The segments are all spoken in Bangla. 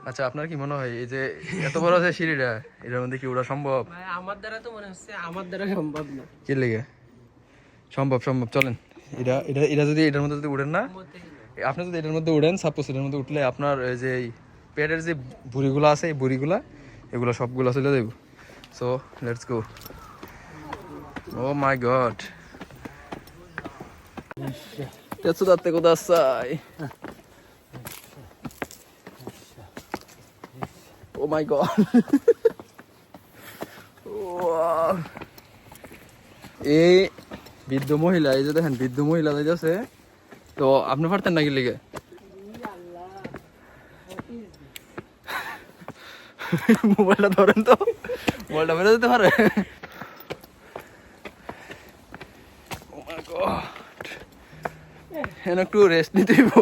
আচ্ছা, আপনার কি মনে হয় এই যে এত বড় যে সিঁড়িটা, এটার মধ্যে কি ওঠা সম্ভব? ভাই আমার দ্বারা তো মনে হচ্ছে আমার দ্বারা সম্ভব না। কি লেগে? সম্ভব, সম্ভব, চলেন। এটা এটা এটা যদি এটার মধ্যে যদি উঠেন না, আপনি যদি এটার মধ্যে উঠেন, সাপোজ এটার মধ্যে উঠলে আপনার এই যে এই পেটের যে বুড়িগুলো আছে, এই বুড়িগুলা এগুলো সবগুলো চলে যাইব। So let's go. Oh my god, তেছো দাতে কোদাসাই। ও মাই গড, এই বৃদ্ধ মহিলা, এই যে দেখেন বৃদ্ধ মহিলা যাইতেছে, তো আপনি পারতেন নাকি লিগে? মোবাইলটা ধরেন তো, মোবাইলটা বেরো যেতে পারে। একটু রেস্ট নিতে হইব।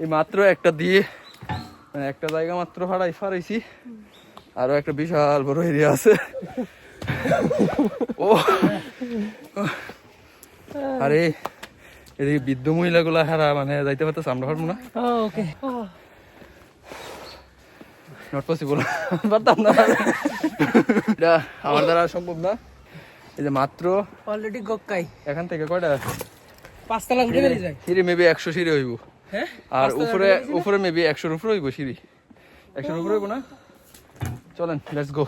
এই মাত্র একটা দিয়ে মানে একটা জায়গা মাত্র ফারাইছি, আরো একটা বিশাল বড় এরিয়া আছে। ও আরে এদিকে বৃদ্ধ মহিলাগুলা হারা মানে যাইতে পারতেছে, আমরা পারবো না। ওকে, নট পসিবল, পারতাম না, এটা আমার দ্বারা সম্ভব না। এই যে মাত্র অলরেডি গক্কাই এখান থেকে কয়টা 5 তলা উঠে বেরিয়ে যায়। সিঁড়ি মেবি 100 সিঁড়ি হইব, হ্যাঁ, আর উপরে উপরে মেবি 100-এর উপরে হইব সিঁড়ি, 100-এর উপরে হইব না। চলেন লেটস গো।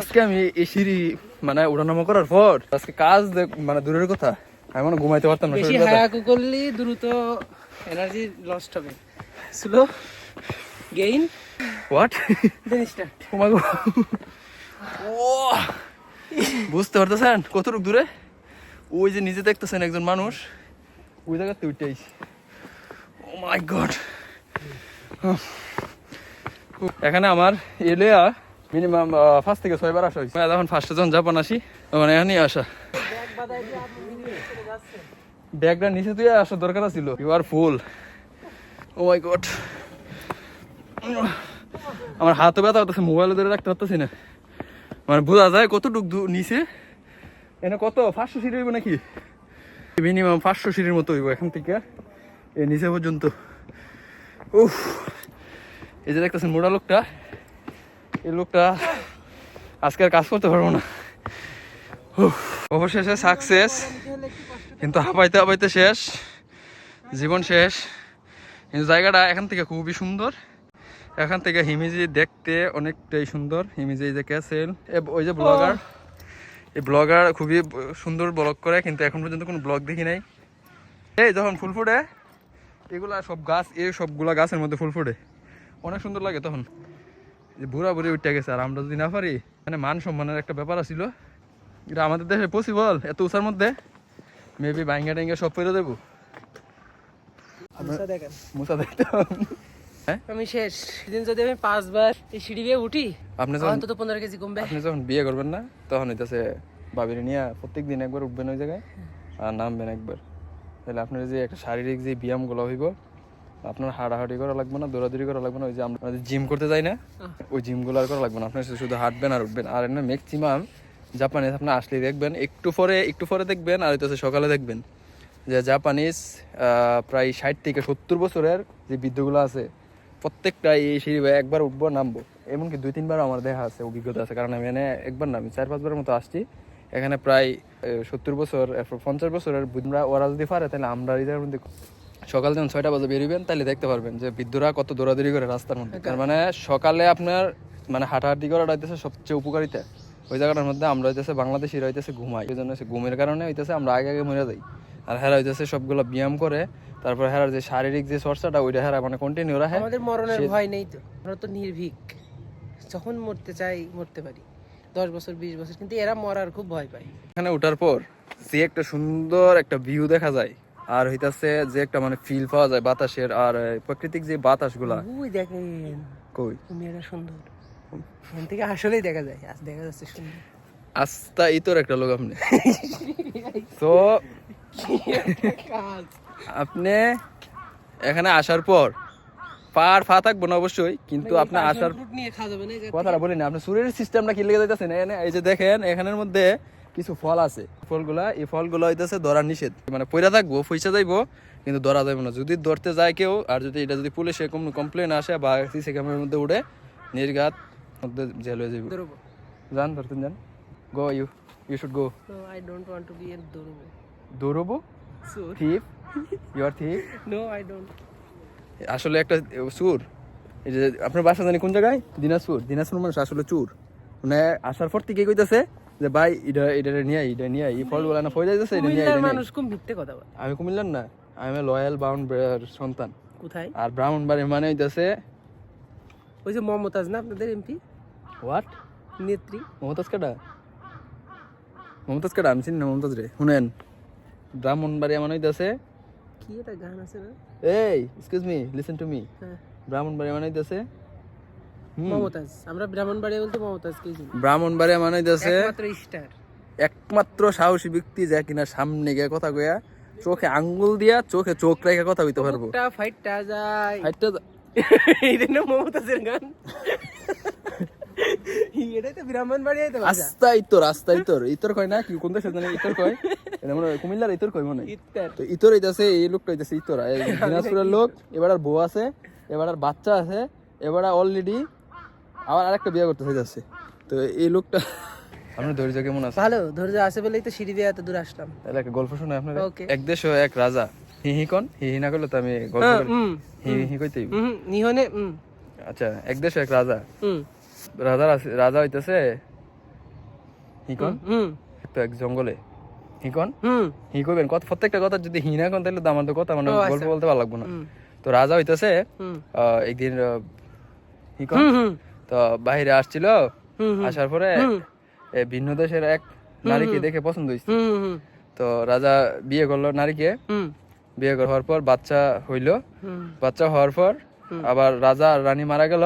আজকে আমি এই সিঁড়ি মানে ওঠানামা করার পর আজকে কাজ মানে দূরের কথা, আমি মনে ঘুমাইতে পারতাম না। বেশি হায়াকু করলে দ্রুত এনার্জি লস্ট হবে। Slow gain what then start. Oh my god, ও বুঝতে পারতেছেন কতটুকু দূরে? ওই যে নিজে দেখতেছেন একজন মানুষ ওই জায়গাতে উঠে আইছি। ও মাই গড, এখানে আমার এলেয়া মিনিমাম 5 থেকে 6 বার আসা হয়েছে। যখন ফার্স্টে যখন জাপান আসি তখন এখানেই আসা। ব্যাগটা নিচে তুই আসার দরকার ছিল, you R full. O my god, আমার হাতে ব্যথা হতেছে, মোবাইল ধরে রাখতে পারতেছি না, মানে বোঝা যায় কতটুকু নিচে। এনে কত 500 সিঁড়ি হইব নাকি? মিনিমাম 500 সিঁড়ির মতো হইব এখান থেকে এই নিচে পর্যন্ত। উফ, এই যে দেখতেছেন মোড়া লোকটা, এই লোকটা আজকে আর কাজ করতে পারবো না। অবশেষে সাকসেস, কিন্তু হাঁপাইতে হাঁপাইতে শেষ, জীবন শেষ। কিন্তু জায়গাটা এখান থেকে খুবই সুন্দর, এখান থেকে হিমিজি দেখতে অনেকটাই সুন্দর। হিমিজি এই যে ক্যাসেল, ওই যে ব্লগার, এই ব্লগার খুবই সুন্দর ব্লগ করে, কিন্তু এখন পর্যন্ত কোনো ব্লগ দেখি নাই। এই যখন ফুল ফুটে, এগুলা সব গাছ, এই সবগুলা গাছের মধ্যে ফুল ফুটে, অনেক সুন্দর লাগে তখন। যে বুড়া বুড়ি উঠে গেছে, আর আমরা যদি না পারি, মানে মান সম্মানের একটা ব্যাপার আছিল, এটা আমাদের দেশে পসিবল এত উঁচার মধ্যে? মেবি বাইঙ্গা টাইঙ্গা সব ফেরত দেবো। মুসা দেখতাম। আমি শেষ সেদিন যদি আমি 5 বার এই সিঁড়ি দিয়ে উঠি, আপনি যখন অন্তত 15 কেজি কমবে। আপনি যখন বিয়ে করবেন না, তখন হইতেছে বাবির নিয়ে প্রত্যেক দিন একবার উঠবেন ওই জায়গায় আর নামবেন একবার। তাহলে আপনার যে একটা শারীরিক যে ব্যায়ামগুলো হইব, আপনার হাঁটাহাঁটি করা লাগবে না, দৌড়াদৌড়ি করা লাগবে না, ওই যে আমরা জিম করতে যাই না, ওই জিমগুলো আর করা লাগবে না। আপনার শুধু হাঁটবেন আর উঠবেন। আর এমনি ম্যাক্সিমাম জাপানিজ আপনি আসলেই দেখবেন একটু পরে দেখবেন, আর হইতেছে সকালে দেখবেন যে জাপানিজ প্রায় 60 থেকে 70 বছরের যে বৃদ্ধগুলো আছে, প্রত্যেকটা এই সিঁড়ি একবার উঠবো নামবো, এমনকি 2-3 বার আমার দেখা আছে, অভিজ্ঞতা আছে। কারণ আমি এখানে একবার না, আমি 4-5 বারের মতো আসছি। এখানে প্রায় 70 বছর, 50 বছরের বুড়া ওরা যদি পারে, তাহলে আমরা এদের মধ্যে সকাল যখন 6টা বাজে বেরোবেন, তাহলে দেখতে পারবেন যে বৃদ্ধরা কত দৌড়াদৌড়ি করে রাস্তার মধ্যে। তার মানে সকালে আপনার মানে হাঁটাহাঁটি করাটা হইতেছে সবচেয়ে উপকারিতা। ওই জায়গাটার মধ্যে আমরা হইতেছে বাংলাদেশিরা হইতেছে ঘুমাই, ওই জন্য ঘুমের কারণে হইতেছে আমরা আগে মরে যাই। আর হেরা হইতেছে সবগুলো ব্যায়াম করে, তারপর হেরার যে শারীরিক যে চর্চাটা ওইটা হেরা মানে কন্টিনিউ রাখে। আমাদের মরণের ভয় নেই তো, আমরা তো নির্ভীক, যখন মরতে চাই মরতে পারি, 10 বছর 20 বছর, কিন্তু এরা মরার খুব ভয় পায়। এখানে ওঠার পর যে একটা সুন্দর একটা ভিউ দেখা যায়, আর হইতাছে যে একটা মানে ফিল পাওয়া যায় বাতাসের, আর প্রাকৃতিক যে বাতাসগুলা। ওই দেখেন কই মেয়েরা সুন্দর, এখান থেকে আসলেই দেখা যায়, আজ দেখা যাচ্ছে সুন্দর। আস্তা ইতর একটা লোক আপনি। তো আপনি এখানে আসার পর ফা থাকবো না অবশ্যই, কিন্তু আপনি আসার কথাটা বলি না, আপনি শরীরের সিস্টেমটা কি লেগে যাইতেছে না। এই যে দেখেন এখানের মধ্যে কিছু ফল আছে, ফলগুলা, এই ফলগুলো হইতেছে ধরা নিষেধ, মানে পয়রা থাকবো, পয়সা যাইবো, কিন্তু ধরা যাবে না। যদি ধরতে যায় কেউ, আর যদি এটা যদি পুলিশে কোনো কমপ্লেন আসে বা সিসি ক্যামেরার মধ্যে উঠে, নির্ঘাত মধ্যে জেল হয়ে যাবে। দৌড়বো। যান ধরতে যান, go you should go. No, I don't want to be a দৌড়বো। দৌড়বো? Sur. Thief? You are thief? No, I don't. আসলে একটা চুর। এই যে আপনার বাসা জানি কোন জায়গায়? দিনাজপুর। দিনাজপুর মানুষ আসলে চুর। মানে আসার পর থেকে কইতাছে যে ভাই এটা নিয়ে এই ফলগুলো না ফল যাইতেছে, এটা নিয়ে কুমিল্লার মানুষ খুব মিথ্যে কথা বলে। আমি কুমিল্লার না, আমি লয়াল বাউন্ড সন্তান। কোথায়? আর ব্রাহ্মণবাড়ি মানে হইতাছে ওই যে মমতাজ না আপনাদের এমপি, হোয়াট? নেত্রী। মমতাজ কাটা? মমতাজ কাটা? আমি চিনি না মমতাজ রে। শুনেন, ব্রাহ্মণবাড়ি মানে হইতাছে, কি একটা গান আছে না? এই excuse me, listen to me, হ্যাঁ, ব্রাহ্মণবাড়ি মানে হইতাছে মমতাজ। আমরা ব্রাহ্মণবাড়িয়া বলতে মমতাজকেই চিনি। ব্রাহ্মণবাড়ি মানে হইতাছে একমাত্র স্টার। একমাত্র সাহসী ব্যক্তি যা কিনা সামনে গিয়ে কথা কইয়া চোখে আঙ্গুল দিয়া চোখে চোখ রেখে কথা কইতে পারবো। মুখটা ফাইটটা যায়। হাইটটা এইটা না মমতাজের গান। এটাই তো ব্রাহ্মণবাড়িয়াই তো ভাষা। আস্তা ইতর কয় না কি, কোন দেশে জানি ইতর কয়, এটা মনে হয় কুমিল্লার ইতর কয় মনে হয়। ইত্তার। তো ইতর হইতাছে, এই লোকটা হইতাছে ইতর। এই দিনাজপুরের লোক, এবার আর বউ আছে, এবার আর বাচ্চা আছে, এবার অলরেডি আবার আরেকটা বিয়ে করতে যাচ্ছে। তো এই লোকটা আপনার ধৈর্য কেমন আছে? ভালো ধৈর্য আছে বলেই তো সিঁড়ি দিয়ে এত দূর আসলাম। তাহলে একটা গল্প শোনাই আপনার। Okay. এক দেশ ও এক রাজা। হি কন, হি না করলে তো আমি গল্প করি। হি কইতেই। নিহনে আচ্ছা, এক দেশ ও এক রাজা। হুম রাজা হইতেছে হিকন হুম তো এক জঙ্গলে। হিকন হুম হি কইবেন কথা, প্রত্যেকটা কথা যদি হি না কোন তাহলে তো আমার তো কথা মানে ও, আচ্ছা। গল্প বলতে ভালো লাগবে না। হুম তো রাজা হইতেছে হুম একদিন হিকন হুম তো বাইরে আসছিল। হুম আসার পরে ভিন্ন দেশের এক নারীকে দেখে পছন্দ হয়েছে। হুম হুম তো রাজা বিয়ে করলো নারীকে। হুম বিয়ে হওয়ার পর বাচ্চা হইলো। হুম বাচ্চা হওয়ার পর আবার রাজা আর রানী মারা গেল।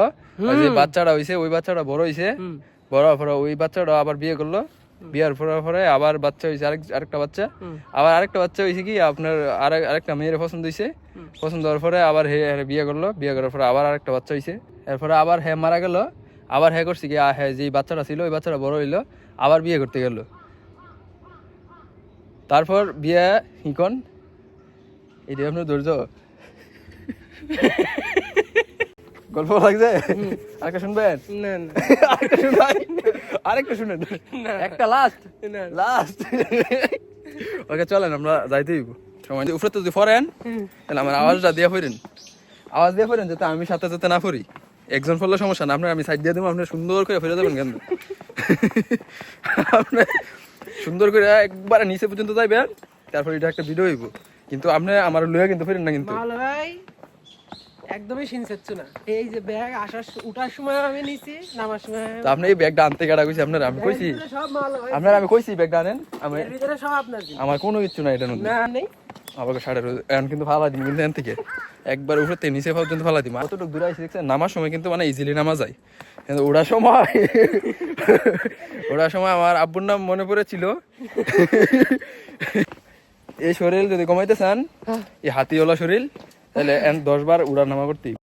আর যে বাচ্চাটা হইছে ওই বাচ্চাটা বড় হইছে। হুম বড় হওয়ার পরে ওই বাচ্চাটা আবার বিয়ে করলো। বিয়ের পরে আবার বাচ্চা হইছে, আরেকটা বাচ্চা। হুম। আবার আরেকটা বাচ্চা হইছে কি আপনার আরেকটা মেয়ের পছন্দ হইছে। পছন্দ হওয়ার পরে আবার হে বিয়ে করলো। বিয়ে করার পরে আবার আরেকটা বাচ্চা হইছে। এরপরে আবার হে মারা গেল। আবার হে করছে কি হে যে বাচ্চাটা ছিল ওই বাচ্চাটা বড় হইলো, আবার বিয়ে করতে গেল। তারপর বিয়ে হিকন, এটা আপনার ধৈর্য গল্প লাগছে? আরেকটা শুনবেন? না না আরেকটা শুনবেন? আরেকটা শুনেন, একটা লাস্ট না লাস্ট। ওকে চলেন আমরা যাইতে হইব। সময় উপরে তো যদি ফরেন তাহলে আমার আওয়াজটা দিয়ে ফেরেন, আওয়াজ দিয়ে ফেরেন যাতে আমি সাথে সাথে না ফরি। একজন ফেললে সমস্যা না, আপনার আমি সাইড দিয়ে দেবো, আপনি সুন্দর করে ফেলে দেবেন। কেন আপনি সুন্দর করে একবারে নিচে পর্যন্ত যাইবেন, তারপর এটা একটা ভিডিও হইব। কিন্তু আপনি আমার লইয়া কিন্তু ফেরেন না কিন্তু। মাল ভাই একদমই সিনসেচ্ছু না। এই যে ব্যাগ উঠার সময় আমি নিছি, নামার সময় তো আপনি এই ব্যাগটা আনতে কাটা কইছি আপনার, আমি কইছি সব মাল ভাই। আপনার, আমি কইছি ব্যাগটা আনেন। আমি এর ভিতরে সব আপনার জিনিস। আমার কোনো কিচ্ছু নাই এটা নদী। না নেই। আমাকে এখন কিন্তু ফালা দিন কিন্তু এখান থেকে একবার উপরে থেকে নিচে পর্যন্ত ফালা দিন। কতটুকু দূরে আসি দেখছেন? নামার সময় কিন্তু মানে ইজিলি নামা যায়, কিন্তু ওড়ার সময় আমার আব্বুর নাম মনে পড়েছিল। এই শরীর যদি কমাইতে চান, এই হাতিওয়ালা শরীর, তাহলে 10 বার উড়ার নামা করতেই।